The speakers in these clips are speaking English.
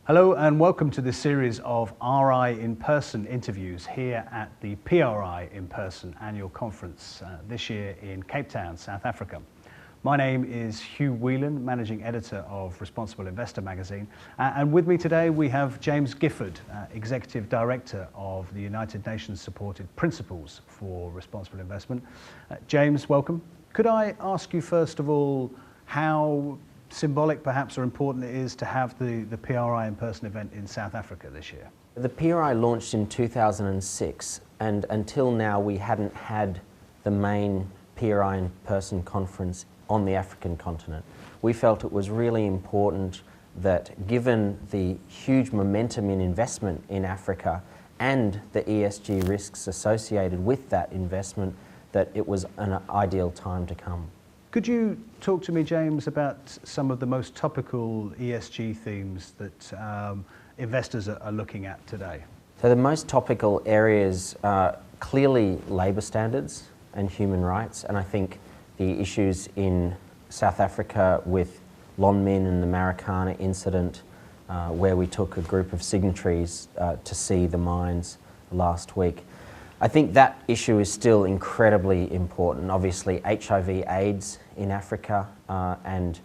Hello and welcome to this series of RI in-person interviews here at the PRI in-person annual conference this year in Cape Town, South Africa. My name is Hugh Whelan, Managing Editor of Responsible Investor magazine, and with me today we have James Gifford, Executive Director of the United Nations supported Principles for Responsible Investment. James, welcome. Could I ask you first of all how symbolic perhaps or important it is to have the PRI in-person event in South Africa this year? The PRI launched in 2006 and until now we hadn't had the main PRI in-person conference on the African continent. We felt it was really important that given the huge momentum in investment in Africa and the ESG risks associated with that investment, that it was an ideal time to come. Could you talk to me, James, about some of the most topical ESG themes that investors are looking at today? So the most topical areas are clearly labour standards and human rights, and I think the issues in South Africa with Lonmin and the Marikana incident, where we took a group of signatories to see the mines last week. I think that issue is still incredibly important. Obviously, HIV/AIDS in Africa and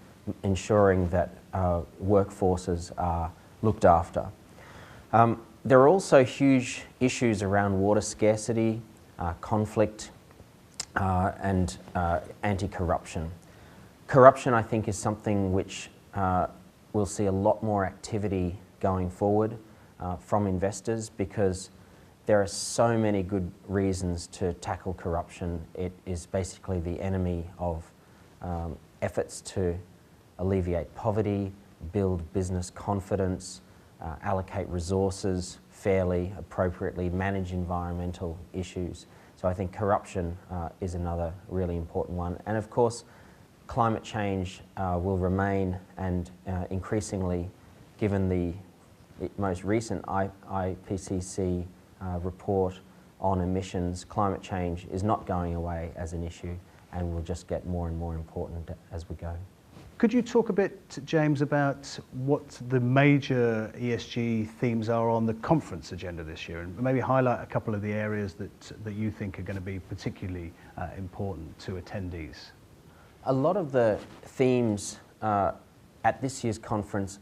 ensuring that workforces are looked after. There are also huge issues around water scarcity, conflict, and anti-corruption. Corruption, I think, is something which we'll see a lot more activity going forward from investors because there are so many good reasons to tackle corruption. It is basically the enemy of efforts to alleviate poverty, build business confidence, allocate resources fairly, appropriately, manage environmental issues. So I think corruption is another really important one. And of course, climate change will remain, and increasingly, given the most recent IPCC report on emissions, climate change is not going away as an issue and will just get more and more important as we go. Could you talk a bit, James, about what the major ESG themes are on the conference agenda this year, and maybe highlight a couple of the areas that you think are going to be particularly important to attendees? A lot of the themes at this year's conference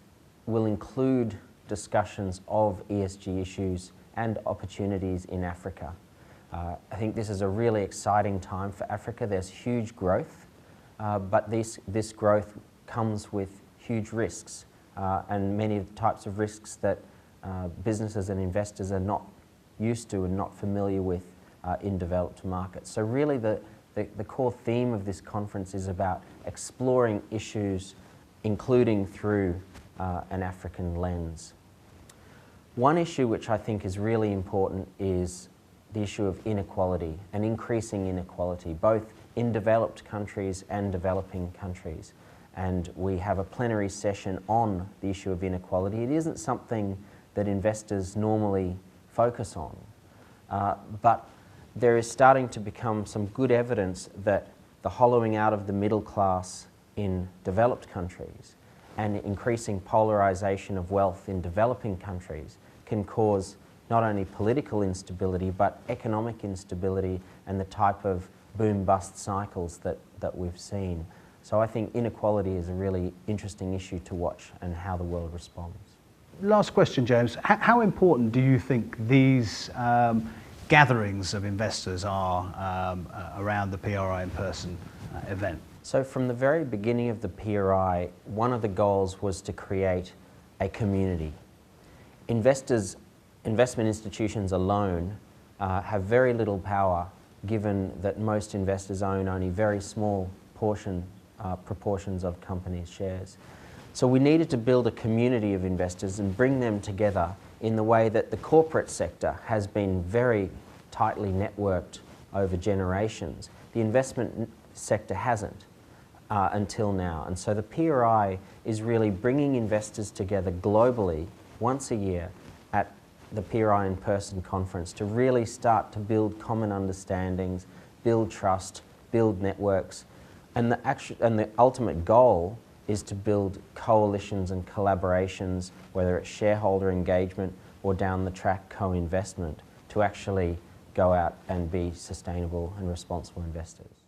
will include discussions of ESG issues and opportunities in Africa. I think this is a really exciting time for Africa. There's huge growth, but this growth comes with huge risks and many types of risks that businesses and investors are not used to and not familiar with in developed markets. So really the core theme of this conference is about exploring issues, including through an African lens. One issue which I think is really important is the issue of inequality and increasing inequality, both in developed countries and developing countries. And we have a plenary session on the issue of inequality. It isn't something that investors normally focus on, but there is starting to become some good evidence that the hollowing out of the middle class in developed countries and increasing polarization of wealth in developing countries can cause not only political instability but economic instability and the type of boom-bust cycles that we've seen. So I think inequality is a really interesting issue to watch and how the world responds. Last question, James. How important do you think these gatherings of investors are around the PRI in-person event? So from the very beginning of the PRI, one of the goals was to create a community. Investment institutions alone have very little power, given that most investors own only very small proportions of companies' shares. So we needed to build a community of investors and bring them together in the way that the corporate sector has been very tightly networked over generations. The investment sector hasn't until now. And so the PRI is really bringing investors together globally once a year at the PRI in-person conference to really start to build common understandings, build trust, build networks. And the ultimate goal is to build coalitions and collaborations, whether it's shareholder engagement or down the track co-investment, to actually go out and be sustainable and responsible investors.